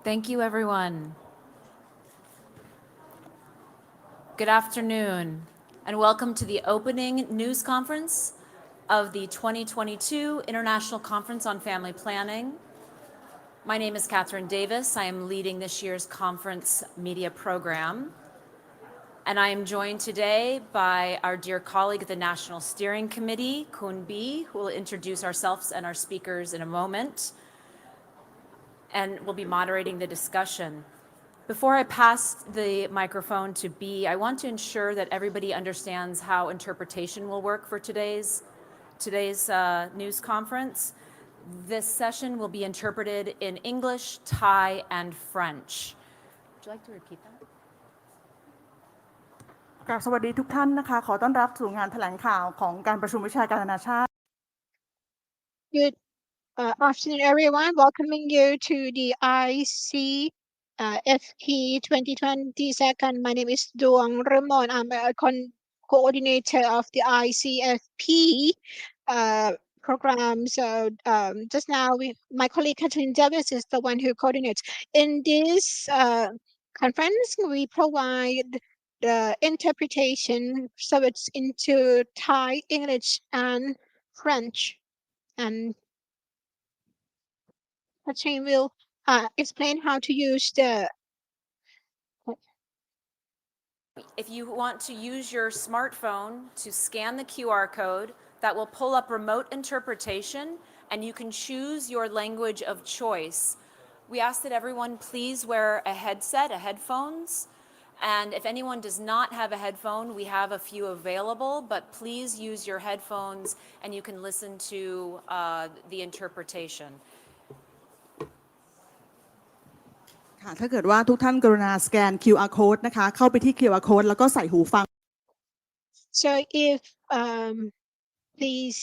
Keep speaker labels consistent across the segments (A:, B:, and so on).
A: Thank you, everyone. Good afternoon, and welcome to the opening news conference of the 2022 International Conference on Family Planning. My name is Catherine Davis. I am leading this year's conference media program. And I am joined today by our dear colleague at the National Steering Committee, Kun Bi, who will introduce ourselves and our speakers in a moment, and will be moderating the discussion. Before I pass the microphone to B, I want to ensure that everybody understands how interpretation will work for today's news conference. This session will be interpreted in English, Thai, and French. Would you like to repeat that?
B: กราบสวัสดีทุกท่านนะคะขอต้อนรับสู่งานแถลงข่าวของการประชุมวิชาการนานาชาติ
C: Good afternoon, everyone. Welcoming you to the ICFP 2022. My name is Duong Ramon. I'm a coordinator of the ICFP program. So just now, my colleague Catherine Davis is the one who coordinates. In this conference, we provide the interpretation, so it's into Thai, English, and French. And Catherine will explain how to use the.
A: If you want to use your smartphone to scan the QR code, that will pull up remote interpretation, and you can choose your language of choice. We ask that everyone please wear a headset, headphones, and if anyone does not have a headphone, we have a few available, but please use your headphones and you can listen to the interpretation.
B: ถ้าเกิดว่าทุกท่านกรุณาสแกน QR code นะคะเข้าไปที่ QR code แล้วก็ใส่หูฟัง
C: So if please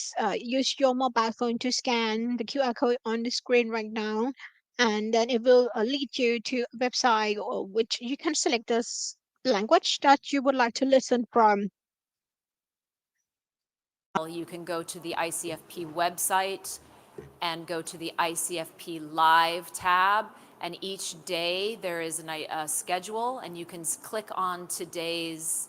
C: use your mobile phone to scan the QR code on the screen right now, and then it will lead you to a website which you can select the language that you would like to listen from.
A: You can go to the ICFP website and go to the ICFP Live tab, and each day there is a schedule, and you can click on today's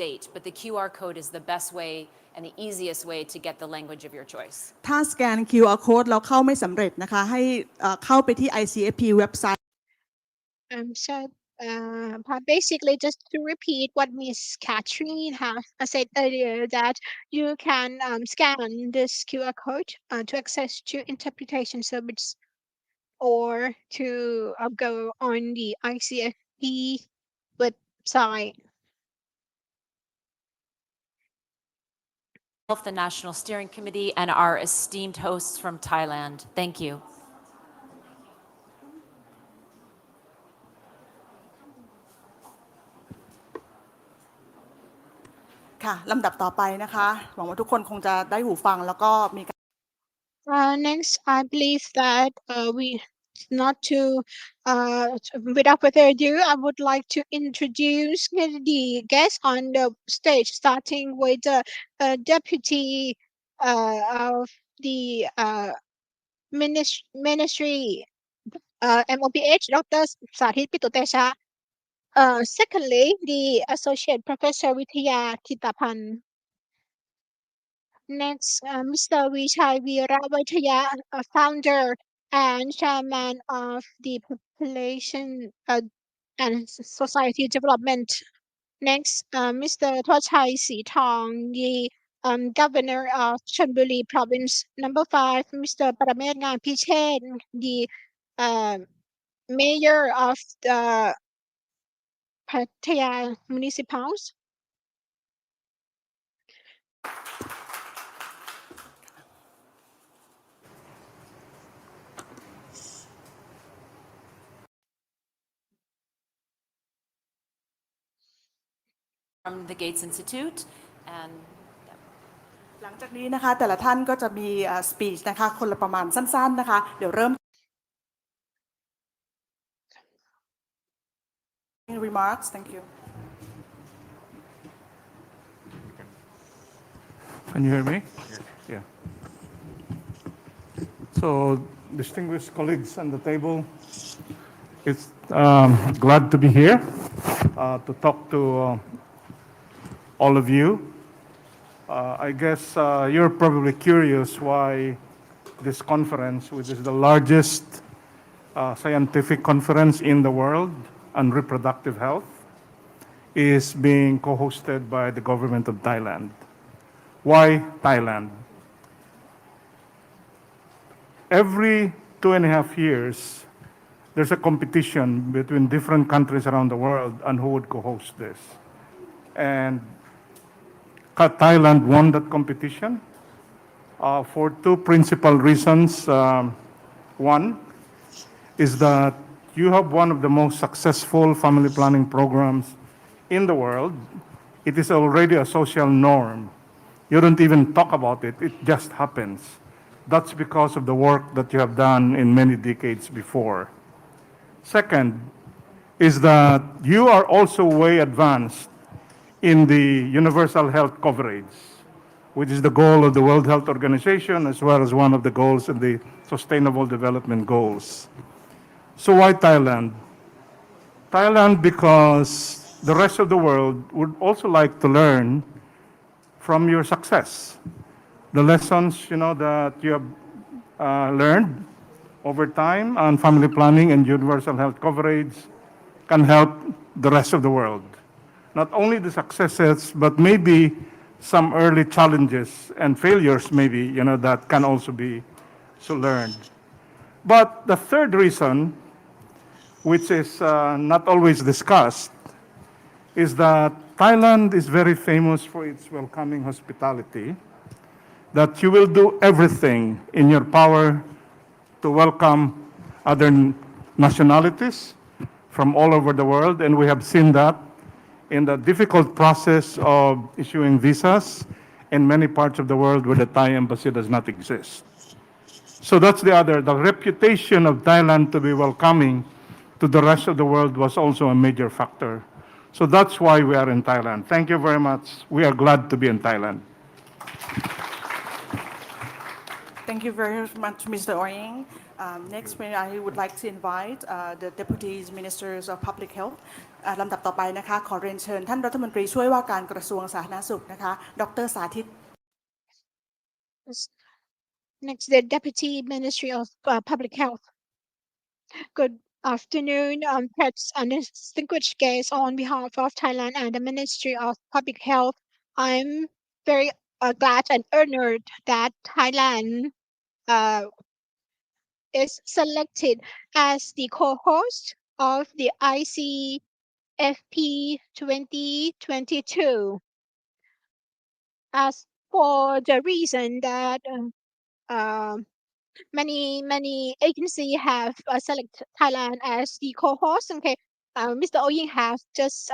A: date, but the QR code is the best way and the easiest way to get the language of your choice.
B: ถ้าสแกน QR code แล้วเข้าไม่สำเร็จนะคะให้เข้าไปที่ ICFP website.
C: But basically, just to repeat what Ms. Catherine has said earlier, that you can scan this QR code to access to interpretation service, or to go on the ICFP website.
A: The National Steering Committee and our esteemed hosts from Thailand. Thank you.
B: ค่ะลำดับต่อไปนะคะหวังว่าทุกคนคงจะได้หูฟังแล้วก็มี
C: Next, I believe that not to without further ado, I would like to introduce the guests on the stage, starting with the deputy of the ministry MOPH, Dr. Sathit Pitutesha. Secondly, the associate professor Withaya Thitapan. Next, Mr. Vichai Veerawaitaya, founder and chairman of the Population and Society Development. Next, Mr. Thorchai Sithong, the governor of Chonburi province. Number 5, Mr. Paramet Ngapichet, the mayor of the Pattaya municipals.
A: From the Gates Institute, and
B: หลังจากนี้นะคะแต่ละท่านก็จะมีspeech นะคะคนละประมาณสั้นๆนะคะเดี๋ยวเริ่ม remarks. Thank you.
D: Can you hear me? Yeah. So distinguished colleagues on the table. It's glad to be here to talk to all of you. I guess you're probably curious why this conference, which is the largest scientific conference in the world on reproductive health, is being co-hosted by the government of Thailand. Why Thailand? Every 2.5 years, there's a competition between different countries around the world on who would co-host this. And Thailand won that competition for two principal reasons. One is that you have one of the most successful family planning programs in the world. It is already a social norm. You don't even talk about it, it just happens. That's because of the work that you have done in many decades before. Second is that you are also way advanced in the universal health coverage, which is the goal of the World Health Organization as well as one of the goals of the Sustainable Development Goals. So why Thailand? Thailand because the rest of the world would also like to learn from your success. The lessons that you have learned over time on family planning and universal health coverage can help the rest of the world. Not only the successes, but maybe some early challenges and failures maybe, that can also be learned. But the third reason, which is not always discussed, is that Thailand is very famous for its welcoming hospitality, that you will do everything in your power to welcome other nationalities from all over the world, and we have seen that in the difficult process of issuing visas in many parts of the world where the Thai embassy does not exist. So that's the reputation of Thailand to be welcoming to the rest of the world was also a major factor. So that's why we are in Thailand. Thank you very much. We are glad to be in Thailand.
B: Thank you very much, Mr. Oying. Next, I would like to invite the Deputy Ministers of Public Health ลำดับต่อไปนะคะขอเรียนเชิญท่านรัฐมนตรีช่วยว่าการกระทรวงสาธารณสุขนะคะดร.สาธิต
C: Next, the Deputy Ministry of Public Health. Good afternoon, pets and distinguished guests. On behalf of Thailand and the Ministry of Public Health, I'm very glad and honored that Thailand is selected as the co-host of the ICFP 2022. As for the reason that many agencies have selected Thailand as the co-host. Okay, Mr. Oying has just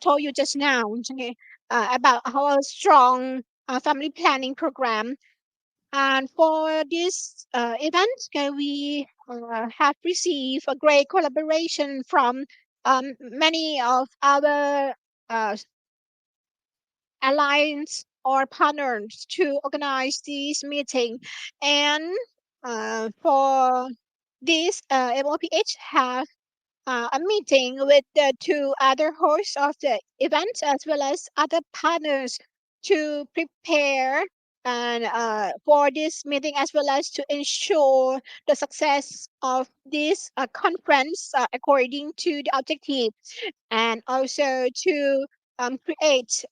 C: told you just now, okay, about our strong family planning program. And for this event, okay, we have received a great collaboration from many of our alliance or partners to organize this meeting. And for this, MOPH have a meeting with the two other hosts of the event as well as other partners to prepare and for this meeting as well as to ensure the success of this conference according to the objective, and also to create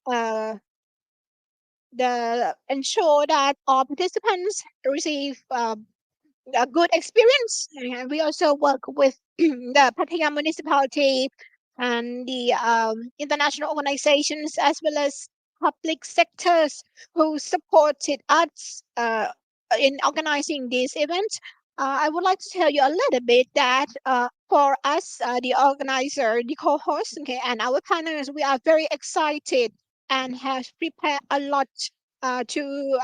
C: ensure that all participants receive a good experience. And we also work with the Pattaya municipality and the international organizations as well as public sectors who supported us in organizing this event. I would like to tell you a little bit that for us, the organizer, the co-host, okay, and our partners, we are very excited and have prepared a lot to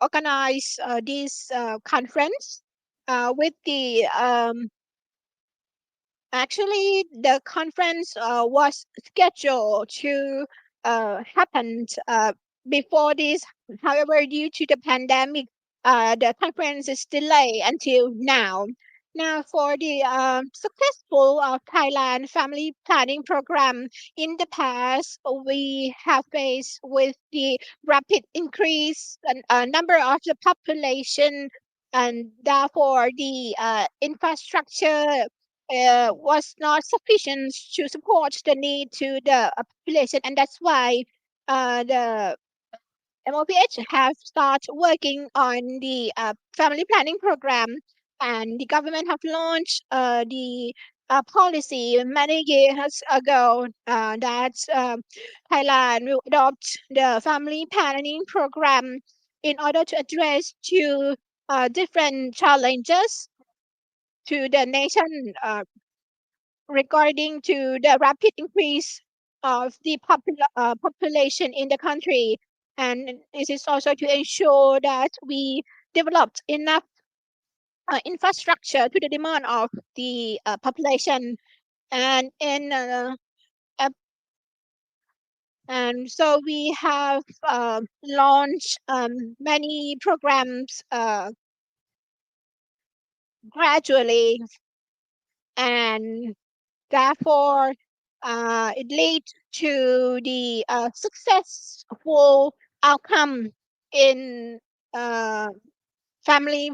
C: organize this conference with the actually the conference was scheduled to happen before this. However, due to the pandemic, the conference is delayed until now. Now, for the successful Thailand family planning program, in the past, we have faced with the rapid increase and number of the population, and therefore the infrastructure was not sufficient to support the need to the population, and that's why the MOPH have started working on the family planning program, and the government have launched the policy many years ago that Thailand will adopt the family planning program in order to address to different challenges to the nation regarding to the rapid increase of the population in the country, and this is also to ensure that we developed enough infrastructure to the demand of the population, and in and so we have launched many programs gradually, and therefore it leads to the successful outcome in uh, family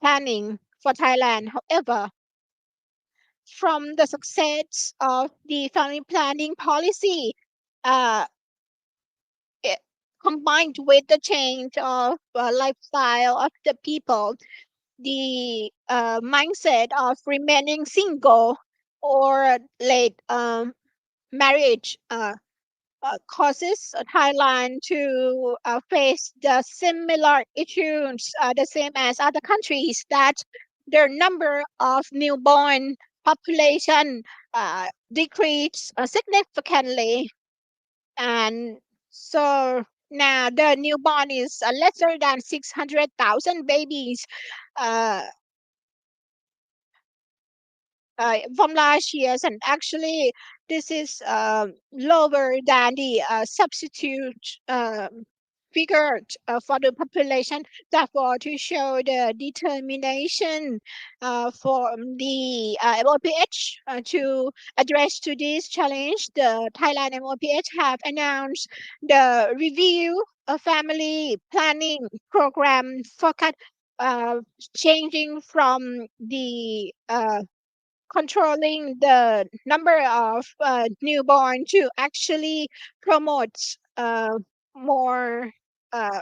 C: planning for Thailand. However, from the success of the family planning policy, uh, it, combined with the change of lifestyle of the people, the mindset of remaining single or late marriage causes Thailand to face the similar issues, the same as other countries, that their number of newborn population decreased significantly, and so now the newborn is lesser than 600,000 babies uh, from last year's, and actually this is lower than the substitute figure for the population. Therefore, to show the determination for the MOPH to address to this challenge, the Thailand MOPH have announced the review of family planning program focus uh, changing from the controlling the number of newborn to actually promote more uh,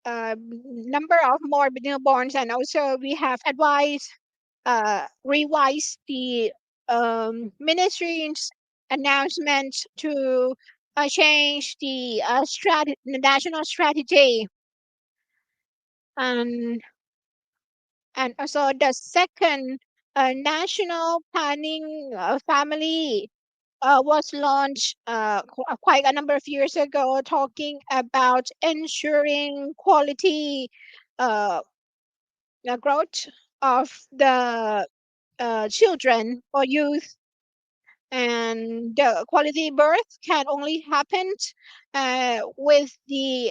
C: number of more newborns, and also we have advised revised the ministry's announcement to change the national strategy, and also the second national planning family was launched quite a number of years ago, talking about ensuring quality uh, growth of the children or youth, and the quality birth can only happen with the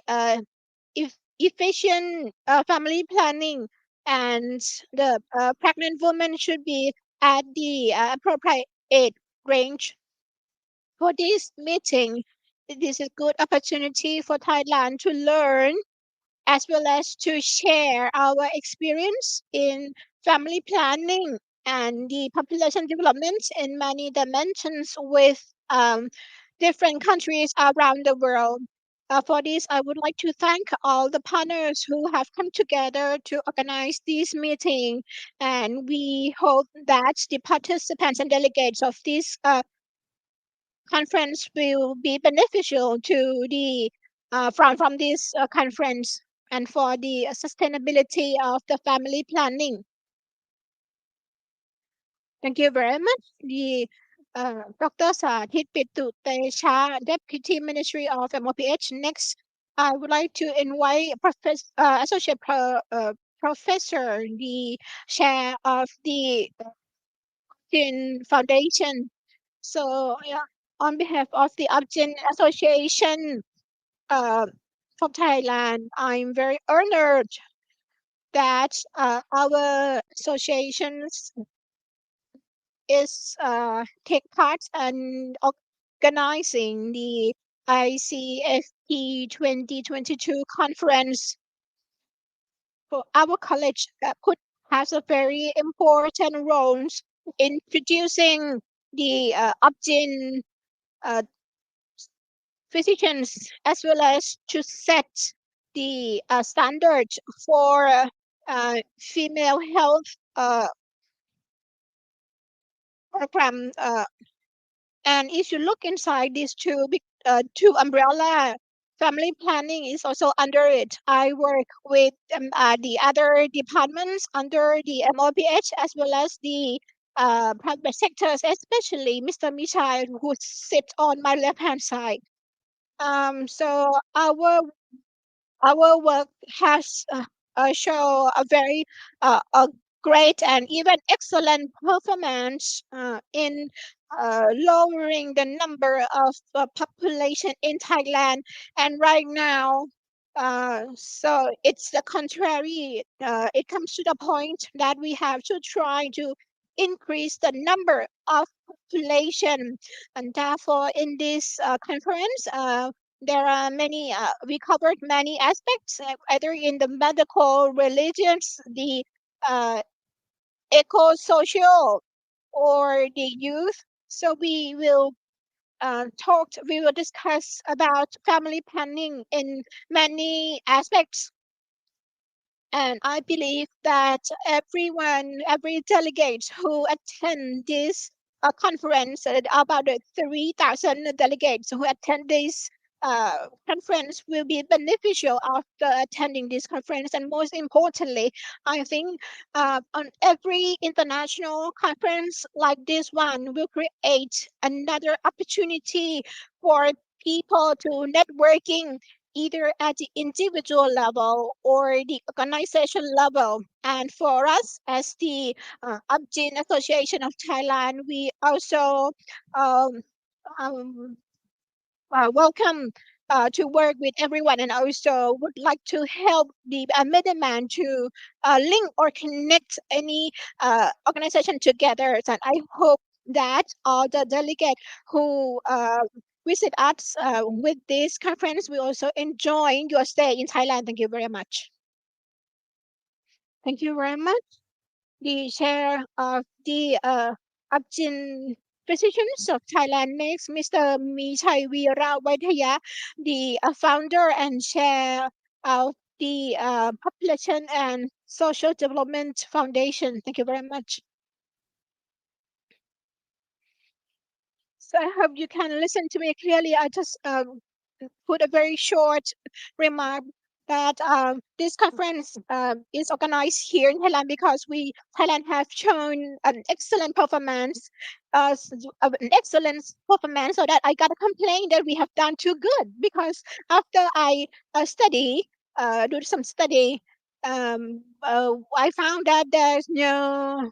C: efficient family planning, and the pregnant woman should be at the appropriate age range. For this meeting, this is a good opportunity for Thailand to learn as well as to share our experience in family planning and the population development in many dimensions with different countries around the world. For this, I would like to thank all the partners who have come together to organize this meeting, and we hope that the participants and delegates of this conference will be beneficial to the from this conference and for the sustainability of the family planning. Thank you very much. The Dr. Saathit Pitutesha, Deputy Ministry of MOPH. Next, I would like to invite Associate Professor, the Chair of the Foundation. So, yeah, on behalf of the Upgen Association, uh, from Thailand. I'm very honored that our associations is take part in organizing the ICFP 2022 conference. For our college has a very important role in producing the opt-in physicians, as well as to set the standard for female health program. And if you look inside these two umbrella, family planning is also under it. I work with the other departments under the MOPH, as well as the private sectors, especially Mr. Michai, who sits on my left hand side. So our work has show a very a great and even excellent performance in lowering the number of population in Thailand. And right now, so it's the contrary. It comes to the point that we have to try to increase the number of population, and therefore in this conference there are many we covered many aspects, either in the medical, religions, the uh, eco-social, or the youth. So we will discuss about family planning in many aspects. And I believe that every delegate who attend this conference, about 3,000 delegates who attend this conference will be beneficial after attending this conference. And most importantly, I think on every international conference like this one will create another opportunity for people to networking, either at the individual level or the organization level. And for us, as the Abjin Association of Thailand, we also um, um, welcome to work with everyone, and also would like to help the middleman to link or connect any organization together. And I hope that all the delegates who visit us with this conference will also enjoy your stay in Thailand. Thank you very much. Thank you very much. The chair of the Abjin Physicians of Thailand next, Mr. Michai Weerawaithaya, the founder and chair of the Population and Social Development Foundation. Thank you very much. So I hope you can listen to me clearly. I just put a very short remark that this conference is organized here in Thailand because Thailand have shown an excellent performance, so that I got a complaint that we have done too good. Because after I do some study, I found that there's no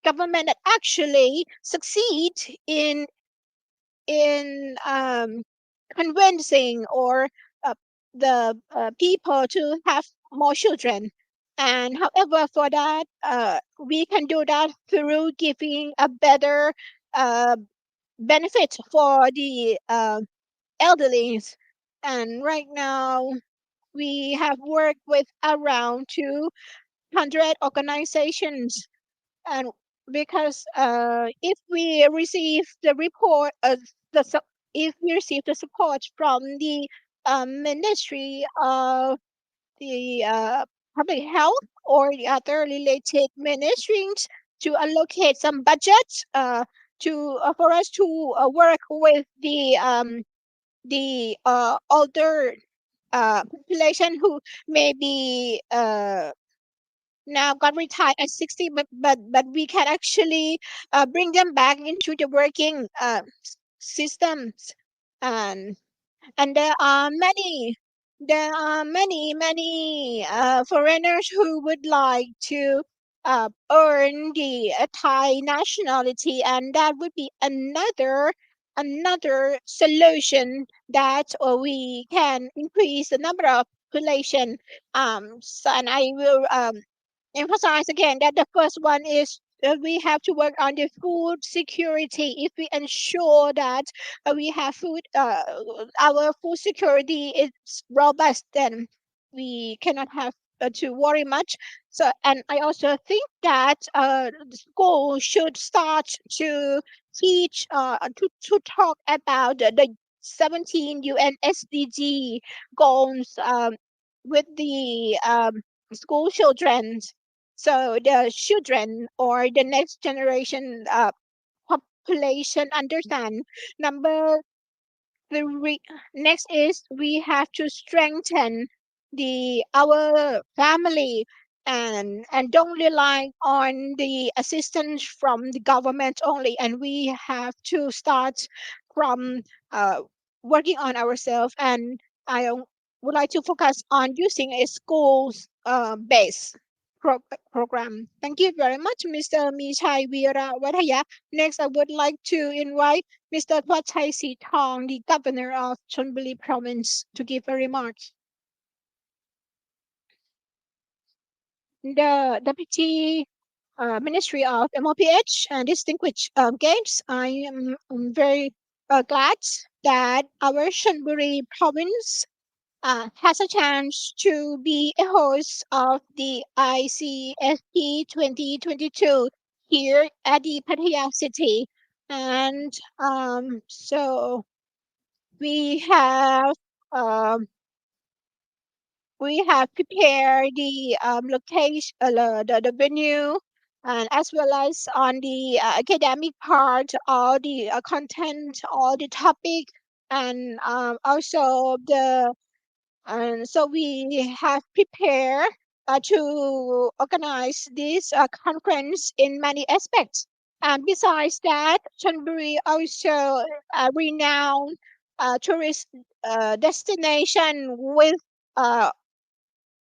C: government that actually succeed in convincing or the people to have more children. And however, for that, we can do that through giving a better benefit for the elderly. And right now, we have worked with around 200 organizations. And because if we receive the report, if we receive the support from the Ministry of the Public Health or the other related ministries to allocate some budget to for us to work with the older population who may be now got retired at 60, but we can actually bring them back into the working systems. And there are many foreigners who would like to earn the Thai nationality, and that would be another another solution that we can increase the number of population. And I will emphasize again that the first one is we have to work on the food security. If we ensure that we have food, our food security is robust, then we cannot have to worry much. So, and I also think that the school should start to teach to talk about the 17 UN SDG goals with the school children, so the children or the next generation population understand. Number three, next is we have to strengthen the our family and don't rely on the assistance from the government only, and we have to start from uh, working on ourselves. And I would like to focus on using a schools based program. Thank you very much, Mr. Michai Veera Wadhaya. Next, I would like to invite Mr. Thwachai Sitong, the governor of Chonburi province, to give a remark. The Deputy Ministry of MOPH and distinguished guests, I am very glad that our Chonburi province has a chance to be a host of the ICFP 2022 here at the Pattaya city. And so we have um, prepared the location, the venue, and as well as on the academic part, all the content, all the topic, and also the and so we have prepared to organize this conference in many aspects. And besides that, Chonburi also a renowned tourist destination with uh,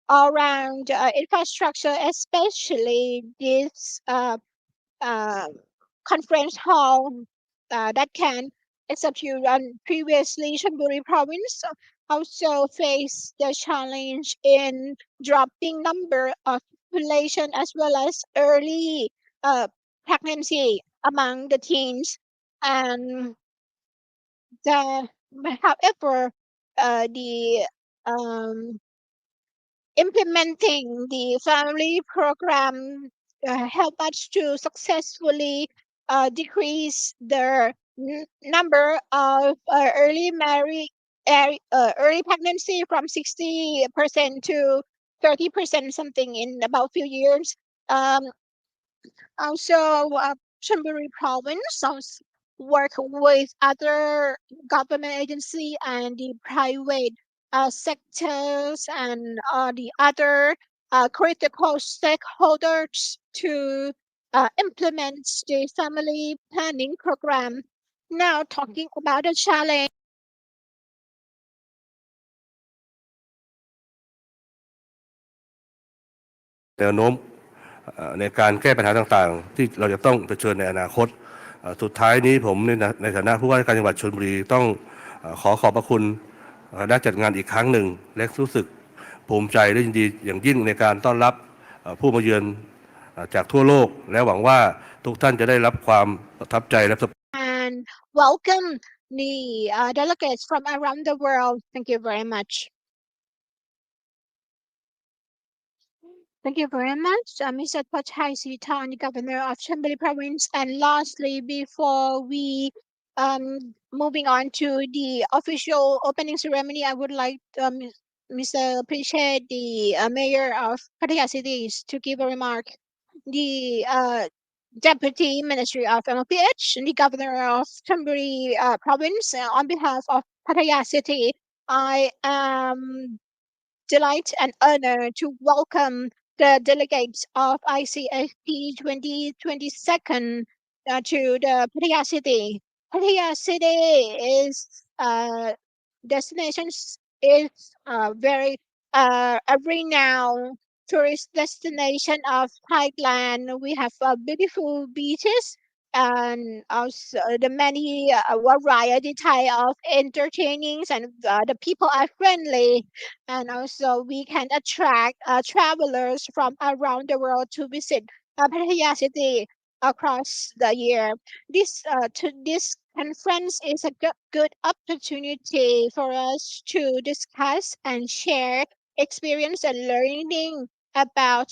C: all-round infrastructure, especially this uh, conference hall that can accept you. And previously, Chonburi province also faced the challenge in dropping number of population as well as early uh, pregnancy among the teens. And the, however, the implementing the family program help us to successfully decrease the number of early pregnancy from 60% to 30% something in about few years. Um, Also, Chonburi province also work with other government agency and the private sectors and the other critical stakeholders to implement the family planning program. Now, talking about the challenge.
E: แนวโน้มในการแก้ปัญหาต่างๆที่เราจะต้องเผชิญในอนาคตสุดท้ายนี้ผมในฐานะผู้ว่าราชการจังหวัดชลบุรีต้องขอขอบพระคุณได้จัดงานอีกครั้งหนึ่งและรู้สึกภูมิใจและยินดีอย่างยิ่งในการต้อนรับผู้มาเยือนจากทั่วโลกและหวังว่าทุกท่านจะได้รับความประทับใจและ
C: and welcome the delegates from around the world. Thank you very much. Thank you very much, Mr. Thwachai Sitong, the governor of Chonburi province. And lastly, before we moving on to the official opening ceremony, I would like Mr. Appreciate the mayor of Pattaya City to give a remark. The Deputy Ministry of MOPH and the governor of Chonburi province, on behalf of Pattaya City, I am delighted and honored to welcome the delegates of ICFP 2022 to the Pattaya City. Pattaya City is destinations is very a renowned tourist destination of Thailand. We have beautiful beaches and also the many variety type of entertainings, and the people are friendly, and also we can attract travelers from around the world to visit Pattaya City across the year. This conference is a good opportunity for us to discuss and share experience and learning about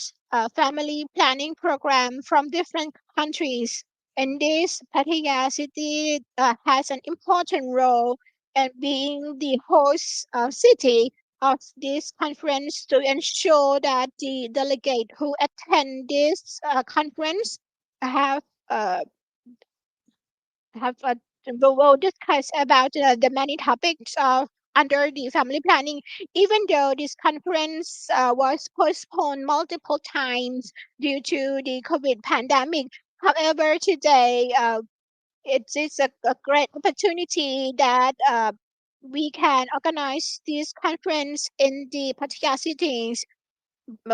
C: family planning program from different countries. And this Pattaya City has an important role in being the host city of this conference to ensure that the delegate who attend this conference have uh, will discuss about the many topics of under the family planning. Even though this conference was postponed multiple times due to the COVID pandemic, however, today it is a great opportunity that we can organize this conference in the Pattaya cities.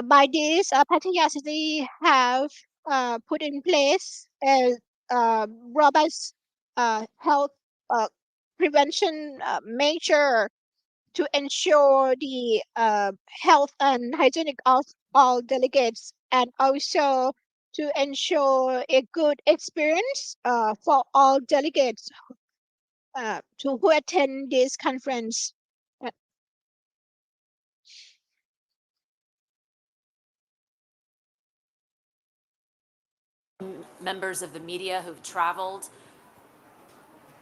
C: By this, Pattaya City have put in place a robust health uh, prevention measure to ensure the health and hygienic of all delegates, and also to ensure a good experience for all delegates to who attend this conference. Uh,
A: Members of the media who've traveled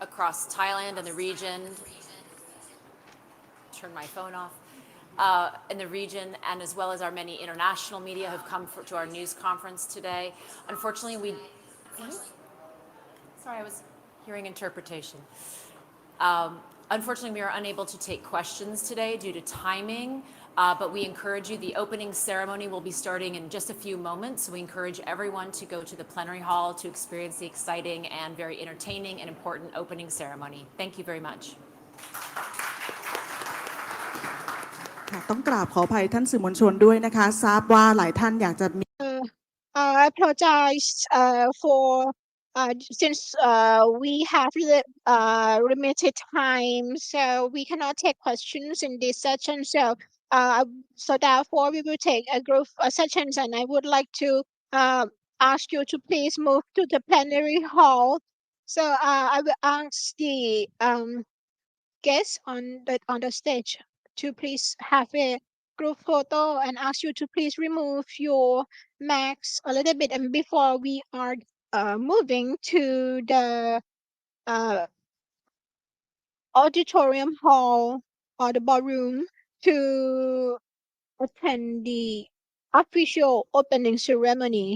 A: across Thailand and the region. Turn my phone off. In the region, and as well as our many international media who've come to our news conference today. Unfortunately, sorry, I was hearing interpretation. Unfortunately, we are unable to take questions today due to timing, but we encourage you, the opening ceremony will be starting in just a few moments. So we encourage everyone to go to the plenary hall to experience the exciting and very entertaining and important opening ceremony. Thank you very much.
B: ค่ะต้องกราบขออภัยท่านสื่อมวลชนด้วยนะคะทราบว่าหลายท่านอยากจะมี
C: I apologize for since we have limited time, so we cannot take questions in this session. So therefore, we will take a group sessions, and I would like to ask you to please move to the plenary hall. So I will ask the guests on the stage to please have a group photo and ask you to please remove your mask a little bit, and before we are moving to the auditorium hall or the ballroom to attend the official opening ceremony.